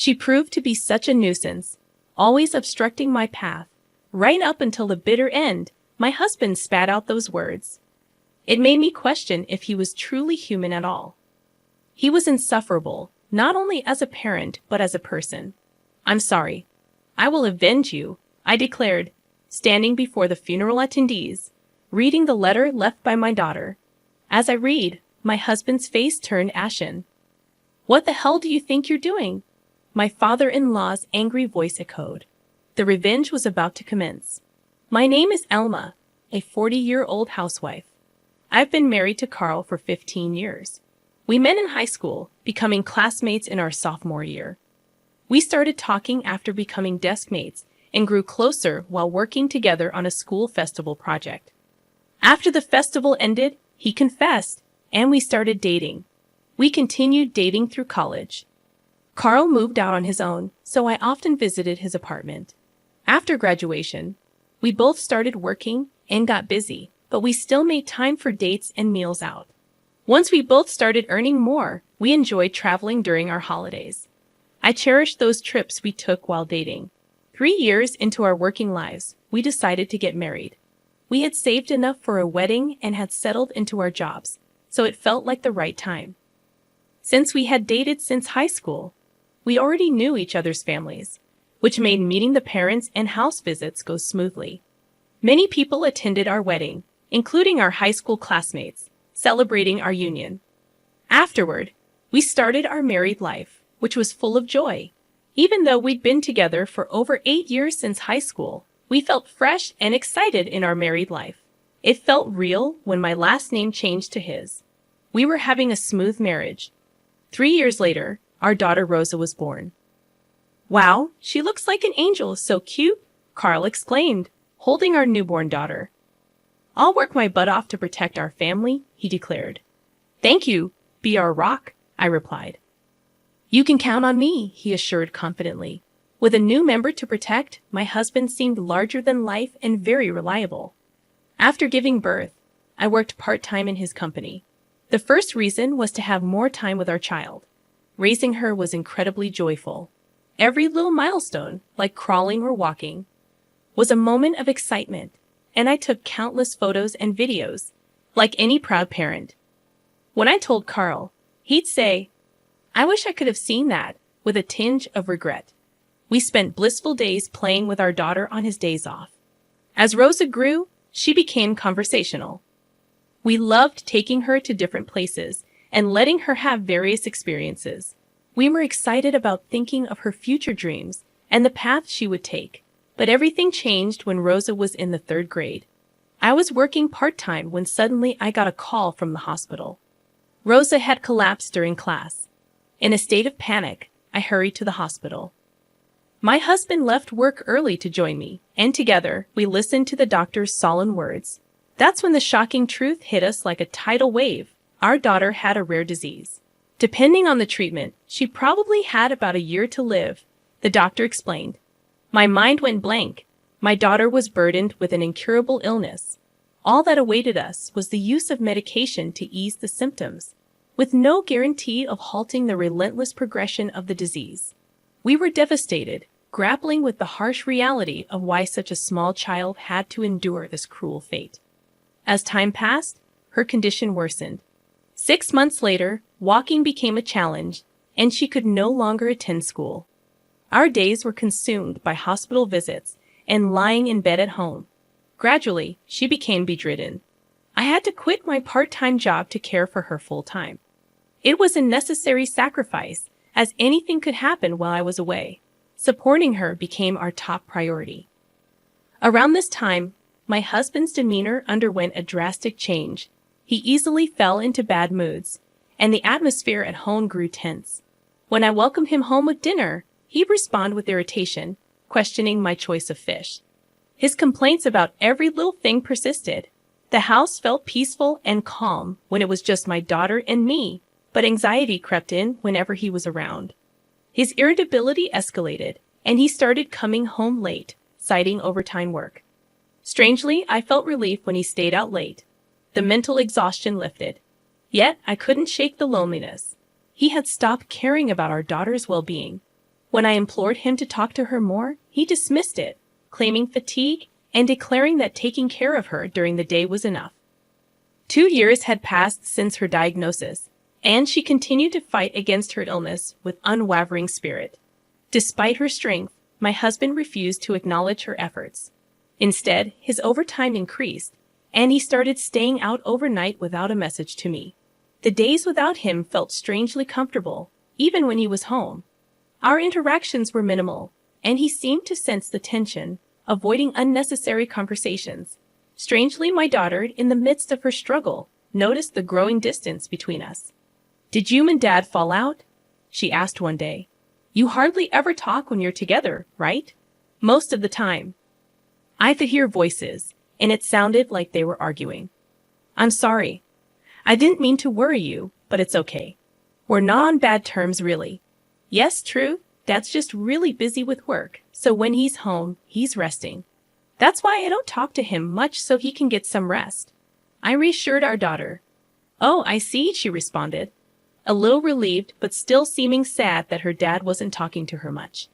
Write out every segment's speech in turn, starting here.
She proved to be such a nuisance, always obstructing my path. Right up until the bitter end, my husband spat out those words. It made me question if he was truly human at all. He was insufferable, not only as a parent but as a person. "I'm sorry. I will avenge you," I declared, standing before the funeral attendees, reading the letter left by my daughter. As I read, my husband's face turned ashen. "What the hell do you think you're doing?" my father-in-law's angry voice echoed. The revenge was about to commence. "My name is Elma, a 40-year-old housewife. I've been married to Carl for 15 years. We met in high school, becoming classmates in our sophomore year. We started talking after becoming desk mates and grew closer while working together on a school festival project. After the festival ended, he confessed, and we started dating. We continued dating through college. Carl moved out on his own, so I often visited his apartment. After graduation, we both started working and got busy, but we still made time for dates and meals out. Once we both started earning more, we enjoyed traveling during our holidays. I cherished those trips we took while dating. 3 years into our working lives, we decided to get married. We had saved enough for a wedding and had settled into our jobs, so it felt like the right time. Since we had dated since high school, we already knew each other's families, which made meeting the parents and house visits go smoothly. Many people attended our wedding, including our high school classmates, celebrating our union. Afterward, we started our married life, which was full of joy. Even though we'd been together for over 8 years since high school, we felt fresh and excited in our married life. It felt real when my last name changed to his. We were having a smooth marriage. 3 years later, our daughter Rosa was born. "Wow, she looks like an angel, so cute," Carl exclaimed, holding our newborn daughter. "I'll work my butt off to protect our family," he declared. "Thank you, be our rock," I replied. "You can count on me," he assured confidently. With a new member to protect, my husband seemed larger than life and very reliable. After giving birth, I worked part-time in his company. The first reason was to have more time with our child. Raising her was incredibly joyful. Every little milestone, like crawling or walking, was a moment of excitement, and I took countless photos and videos, like any proud parent. When I told Carl, he'd say, "I wish I could have seen that," with a tinge of regret. We spent blissful days playing with our daughter on his days off. As Rosa grew, she became conversational. We loved taking her to different places and letting her have various experiences. We were excited about thinking of her future dreams and the path she would take. But everything changed when Rosa was in the 3rd grade. I was working part-time when suddenly I got a call from the hospital. Rosa had collapsed during class. In a state of panic, I hurried to the hospital. My husband left work early to join me, and together, we listened to the doctor's solemn words. That's when the shocking truth hit us like a tidal wave. Our daughter had a rare disease. Depending on the treatment, she probably had about a year to live, the doctor explained. My mind went blank. My daughter was burdened with an incurable illness. All that awaited us was the use of medication to ease the symptoms, with no guarantee of halting the relentless progression of the disease. We were devastated, grappling with the harsh reality of why such a small child had to endure this cruel fate. As time passed, her condition worsened. 6 months later, walking became a challenge, and she could no longer attend school. Our days were consumed by hospital visits and lying in bed at home. Gradually, she became bedridden. I had to quit my part-time job to care for her full-time. It was a necessary sacrifice, as anything could happen while I was away. Supporting her became our top priority. Around this time, my husband's demeanor underwent a drastic change. He easily fell into bad moods, and the atmosphere at home grew tense. When I welcomed him home with dinner, he'd respond with irritation, questioning my choice of fish. His complaints about every little thing persisted. The house felt peaceful and calm when it was just my daughter and me, but anxiety crept in whenever he was around. His irritability escalated, and he started coming home late, citing overtime work. Strangely, I felt relief when he stayed out late. The mental exhaustion lifted. Yet, I couldn't shake the loneliness. He had stopped caring about our daughter's well-being. When I implored him to talk to her more, he dismissed it, claiming fatigue and declaring that taking care of her during the day was enough. 2 years had passed since her diagnosis, and she continued to fight against her illness with unwavering spirit. Despite her strength, my husband refused to acknowledge her efforts. Instead, his overtime increased, and he started staying out overnight without a message to me. The days without him felt strangely comfortable, even when he was home. Our interactions were minimal, and he seemed to sense the tension, avoiding unnecessary conversations. Strangely, my daughter, in the midst of her struggle, noticed the growing distance between us. "Did you and Dad fall out?" she asked one day. "You hardly ever talk when you're together, right?" "Most of the time." I could hear voices, and it sounded like they were arguing. "I'm sorry. I didn't mean to worry you, but it's okay. We're not on bad terms, really." "Yes, true. Dad's just really busy with work, so when he's home, he's resting. That's why I don't talk to him much so he can get some rest." I reassured our daughter. "Oh, I see," she responded, a little relieved but still seeming sad that her dad wasn't talking to her much.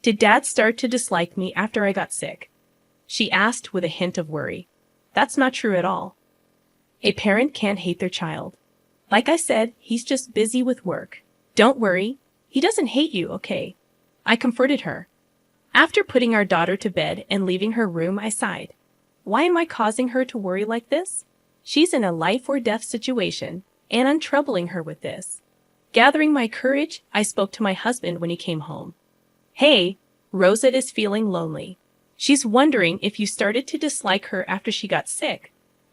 "Did Dad start to dislike me after I got sick?" she asked with a hint of worry. "That's not true at all. A parent can't hate their child. Like I said, he's just busy with work. Don't worry. He doesn't hate you, okay?" I comforted her. After putting our daughter to bed and leaving her room, I sighed. Why am I causing her to worry like this? She's in a life or death situation, and I'm troubling her with this. Gathering my courage, I spoke to my husband when he came home. "Hey, Rosa is feeling lonely. She's wondering if you started to dislike her after she got sick,"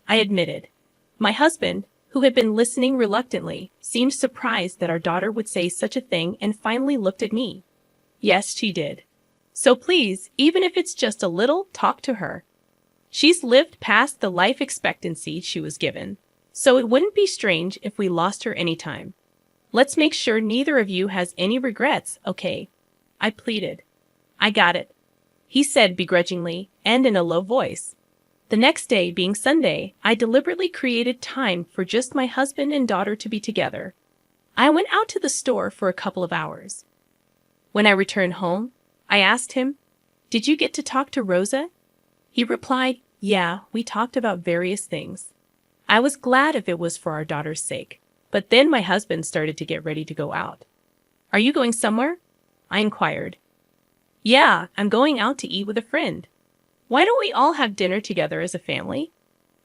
I admitted. My husband, who had been listening reluctantly, seemed surprised that our daughter would say such a thing and finally looked at me. "Yes, she did. So please, even if it's just a little, talk to her. She's lived past the life expectancy she was given, so it wouldn't be strange if we lost her anytime. Let's make sure neither of you has any regrets, okay?" I pleaded. "I got it," he said begrudgingly and in a low voice. The next day, being Sunday, I deliberately created time for just my husband and daughter to be together. I went out to the store for a couple of hours. When I returned home, I asked him, "Did you get to talk to Rosa?" He replied, "Yeah, we talked about various things." I was glad if it was for our daughter's sake, but then my husband started to get ready to go out. "Are you going somewhere?" I inquired. "Yeah, I'm going out to eat with a friend." "Why don't we all have dinner together as a family?"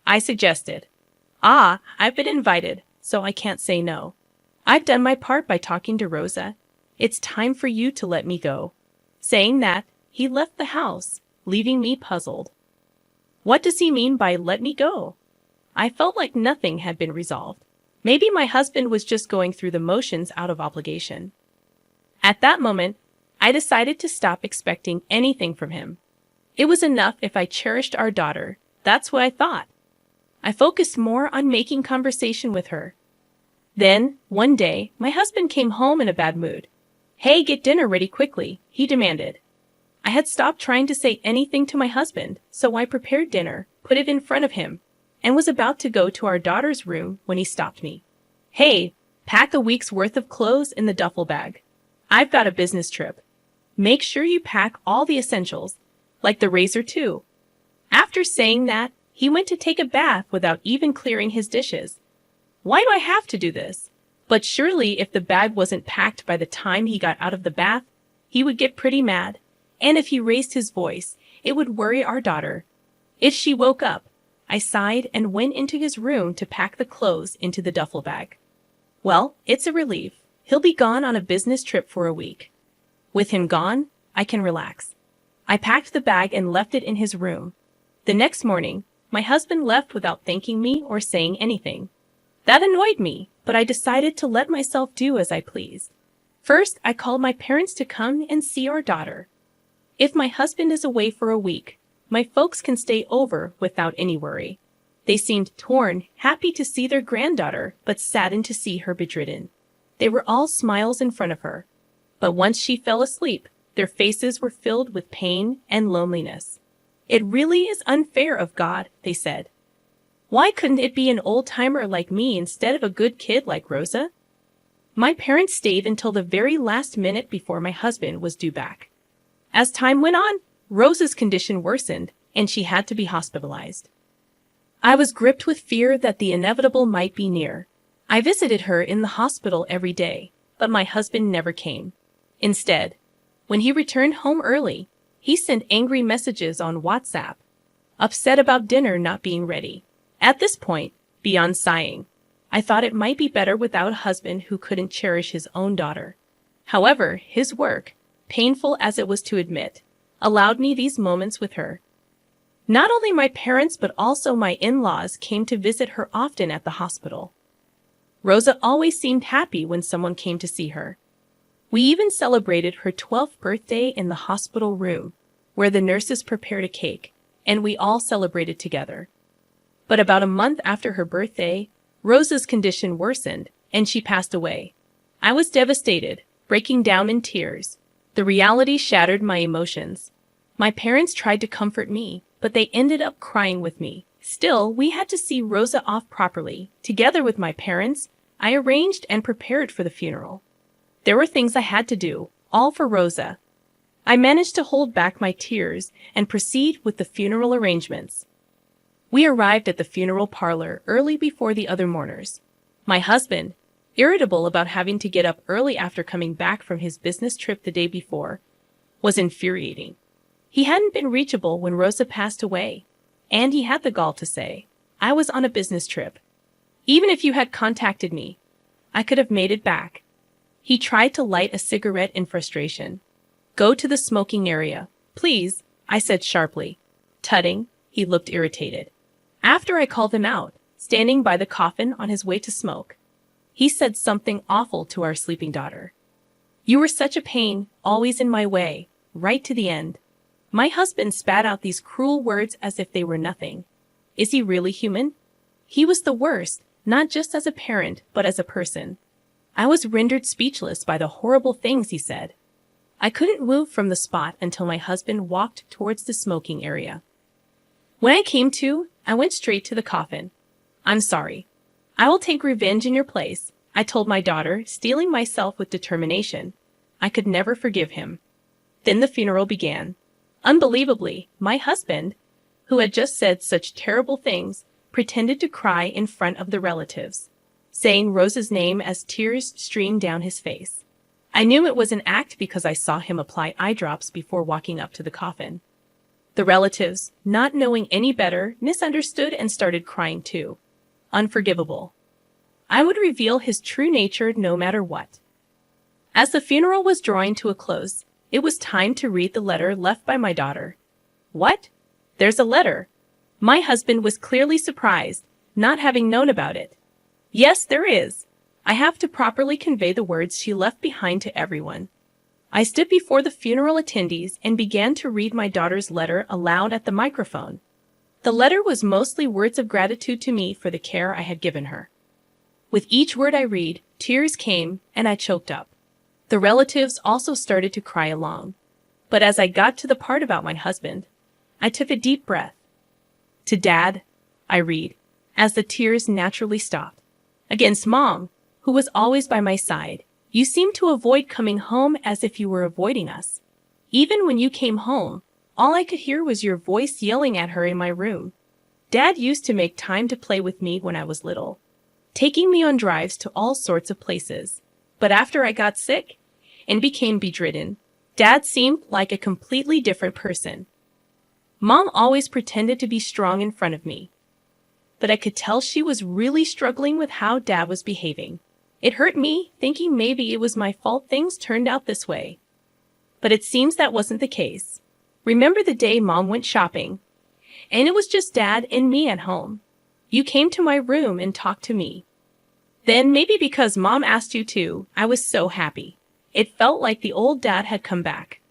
I suggested. "Ah, I've been invited, so I can't say no. I've done my part by talking to Rosa. It's time for you to let me go." Saying that, he left the house, leaving me puzzled. What does he mean by "let me go"? I felt like nothing had been resolved. Maybe my husband was just going through the motions out of obligation. At that moment, I decided to stop expecting anything from him. It was enough if I cherished our daughter. That's what I thought. I focused more on making conversation with her. Then, one day, my husband came home in a bad mood. "Hey, get dinner ready quickly," he demanded. I had stopped trying to say anything to my husband, so I prepared dinner, put it in front of him, and was about to go to our daughter's room when he stopped me. "Hey, pack a week's worth of clothes in the duffel bag. I've got a business trip. Make sure you pack all the essentials, like the razor too." After saying that, he went to take a bath without even clearing his dishes. Why do I have to do this? But surely if the bag wasn't packed by the time he got out of the bath, he would get pretty mad. And if he raised his voice, it would worry our daughter. If she woke up, I sighed and went into his room to pack the clothes into the duffel bag. Well, it's a relief. He'll be gone on a business trip for a week. With him gone, I can relax. I packed the bag and left it in his room. The next morning, my husband left without thanking me or saying anything. That annoyed me, but I decided to let myself do as I pleased. First, I called my parents to come and see our daughter. If my husband is away for a week, my folks can stay over without any worry. They seemed torn, happy to see their granddaughter, but saddened to see her bedridden. They were all smiles in front of her. But once she fell asleep, their faces were filled with pain and loneliness. "It really is unfair of God," they said. "Why couldn't it be an old-timer like me instead of a good kid like Rosa?" My parents stayed until the very last minute before my husband was due back. As time went on, Rosa's condition worsened, and she had to be hospitalized. I was gripped with fear that the inevitable might be near. I visited her in the hospital every day, but my husband never came. Instead, when he returned home early, he sent angry messages on WhatsApp, upset about dinner not being ready. At this point, beyond sighing, I thought it might be better without a husband who couldn't cherish his own daughter. However, his work, painful as it was to admit, allowed me these moments with her. Not only my parents but also my in-laws came to visit her often at the hospital. Rosa always seemed happy when someone came to see her. We even celebrated her 12th birthday in the hospital room, where the nurses prepared a cake, and we all celebrated together. But about a month after her birthday, Rosa's condition worsened, and she passed away. I was devastated, breaking down in tears. The reality shattered my emotions. My parents tried to comfort me, but they ended up crying with me. Still, we had to see Rosa off properly. Together with my parents, I arranged and prepared for the funeral. There were things I had to do, all for Rosa. I managed to hold back my tears and proceed with the funeral arrangements. We arrived at the funeral parlor early before the other mourners. My husband, irritable about having to get up early after coming back from his business trip the day before, was infuriating. He hadn't been reachable when Rosa passed away, and he had the gall to say, "I was on a business trip. Even if you had contacted me, I could have made it back." He tried to light a cigarette in frustration. "Go to the smoking area, please," I said sharply. Tutting, he looked irritated. After I called him out, standing by the coffin on his way to smoke, he said something awful to our sleeping daughter. "You were such a pain, always in my way, right to the end." My husband spat out these cruel words as if they were nothing. Is he really human? He was the worst, not just as a parent, but as a person. I was rendered speechless by the horrible things he said. I couldn't move from the spot until my husband walked towards the smoking area. When I came to, I went straight to the coffin. "I'm sorry. I will take revenge in your place," I told my daughter, steeling myself with determination. I could never forgive him. Then the funeral began. Unbelievably, my husband, who had just said such terrible things, pretended to cry in front of the relatives, saying Rosa's name as tears streamed down his face. I knew it was an act because I saw him apply eye drops before walking up to the coffin. The relatives, not knowing any better, misunderstood and started crying too. Unforgivable. I would reveal his true nature no matter what. As the funeral was drawing to a close, it was time to read the letter left by my daughter. "What? There's a letter?" My husband was clearly surprised, not having known about it. "Yes, there is. I have to properly convey the words she left behind to everyone." I stood before the funeral attendees and began to read my daughter's letter aloud at the microphone. The letter was mostly words of gratitude to me for the care I had given her. With each word I read, tears came, and I choked up. The relatives also started to cry along. But as I got to the part about my husband, I took a deep breath. "To Dad," I read, as the tears naturally stopped. "Against Mom, who was always by my side. You seemed to avoid coming home as if you were avoiding us. Even when you came home, all I could hear was your voice yelling at her in my room. Dad used to make time to play with me when I was little, taking me on drives to all sorts of places. But after I got sick and became bedridden, Dad seemed like a completely different person. Mom always pretended to be strong in front of me, but I could tell she was really struggling with how Dad was behaving. It hurt me, thinking maybe it was my fault things turned out this way. But it seems that wasn't the case. Remember the day Mom went shopping, and it was just Dad and me at home. You came to my room and talked to me. Then, maybe because Mom asked you to, I was so happy. It felt like the old Dad had come back.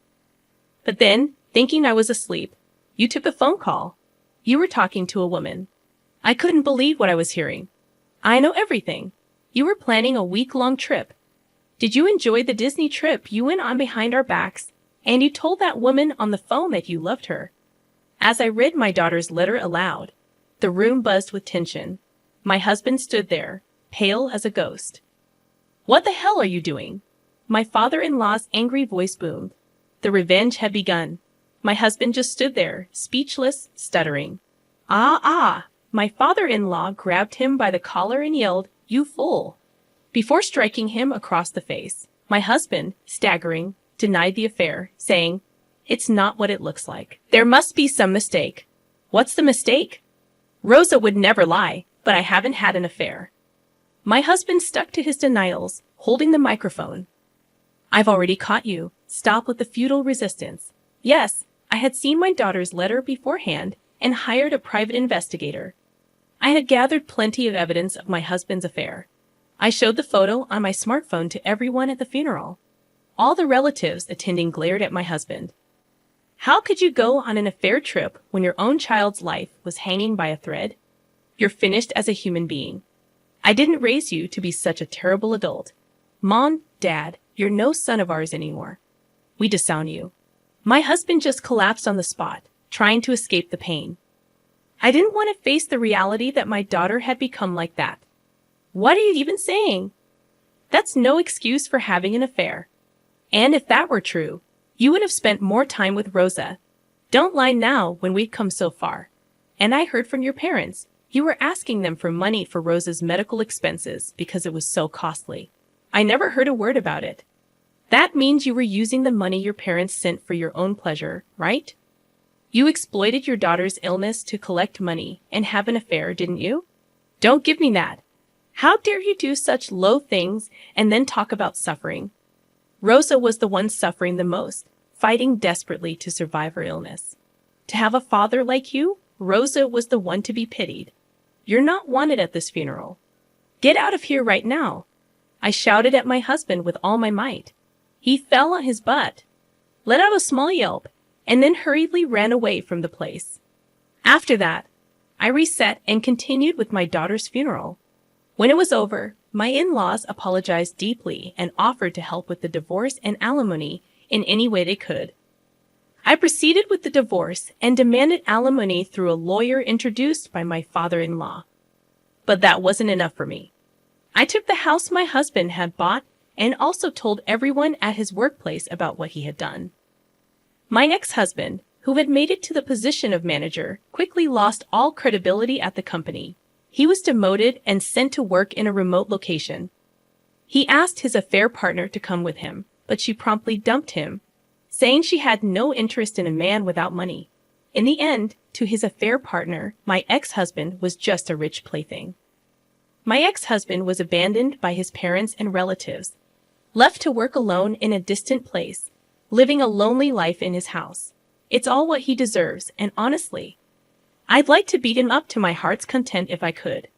But then, thinking I was asleep, you took a phone call. You were talking to a woman. I couldn't believe what I was hearing. I know everything. You were planning a week-long trip. Did you enjoy the Disney trip you went on behind our backs? And you told that woman on the phone that you loved her." As I read my daughter's letter aloud, the room buzzed with tension. My husband stood there, pale as a ghost. What the hell are you doing? My father-in-law's angry voice boomed. The revenge had begun. My husband just stood there, speechless, stuttering. Ah! My father-in-law grabbed him by the collar and yelled, "You fool!" before striking him across the face. My husband, staggering, denied the affair, saying, "It's not what it looks like. There must be some mistake." What's the mistake? Rosa would never lie, but I haven't had an affair. My husband stuck to his denials, holding the microphone. I've already caught you. Stop with the futile resistance. Yes, I had seen my daughter's letter beforehand and hired a private investigator. I had gathered plenty of evidence of my husband's affair. I showed the photo on my smartphone to everyone at the funeral. All the relatives attending glared at my husband. How could you go on an affair trip when your own child's life was hanging by a thread? You're finished as a human being. I didn't raise you to be such a terrible adult. Mom, Dad, you're no son of ours anymore. We disown you. My husband just collapsed on the spot, trying to escape the pain. I didn't want to face the reality that my daughter had become like that. What are you even saying? That's no excuse for having an affair. And if that were true, you would have spent more time with Rosa. Don't lie now when we've come so far. And I heard from your parents. You were asking them for money for Rosa's medical expenses because it was so costly. I never heard a word about it. That means you were using the money your parents sent for your own pleasure, right? You exploited your daughter's illness to collect money and have an affair, didn't you? Don't give me that. How dare you do such low things and then talk about suffering? Rosa was the one suffering the most, fighting desperately to survive her illness. To have a father like you, Rosa was the one to be pitied. You're not wanted at this funeral. Get out of here right now. I shouted at my husband with all my might. He fell on his butt, let out a small yelp, and then hurriedly ran away from the place. After that, I reset and continued with my daughter's funeral. When it was over, my in-laws apologized deeply and offered to help with the divorce and alimony in any way they could. I proceeded with the divorce and demanded alimony through a lawyer introduced by my father-in-law. But that wasn't enough for me. I took the house my husband had bought and also told everyone at his workplace about what he had done. My ex-husband, who had made it to the position of manager, quickly lost all credibility at the company. He was demoted and sent to work in a remote location. He asked his affair partner to come with him, but she promptly dumped him, saying she had no interest in a man without money. In the end, to his affair partner, my ex-husband was just a rich plaything. My ex-husband was abandoned by his parents and relatives, left to work alone in a distant place, living a lonely life in his house. It's all what he deserves, and honestly, I'd like to beat him up to my heart's content if I could.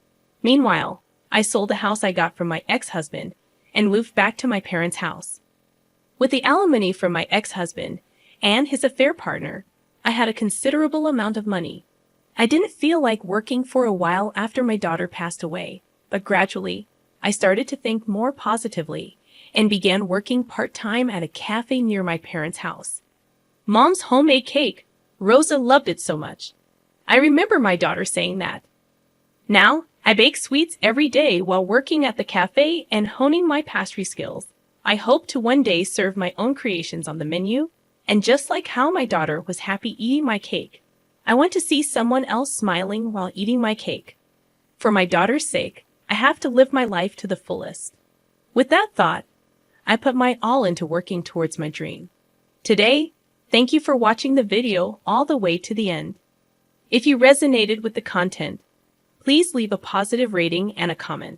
Meanwhile, I sold the house I got from my ex-husband and moved back to my parents' house. With the alimony from my ex-husband and his affair partner, I had a considerable amount of money. I didn't feel like working for a while after my daughter passed away, but gradually, I started to think more positively and began working part-time at a cafe near my parents' house. Mom's homemade cake. Rosa loved it so much. I remember my daughter saying that. Now, I bake sweets every day while working at the cafe and honing my pastry skills. I hope to one day serve my own creations on the menu, and just like how my daughter was happy eating my cake, I want to see someone else smiling while eating my cake. For my daughter's sake, I have to live my life to the fullest. With that thought, I put my all into working towards my dream. Today, thank you for watching the video all the way to the end. If you resonated with the content, please leave a positive rating and a comment.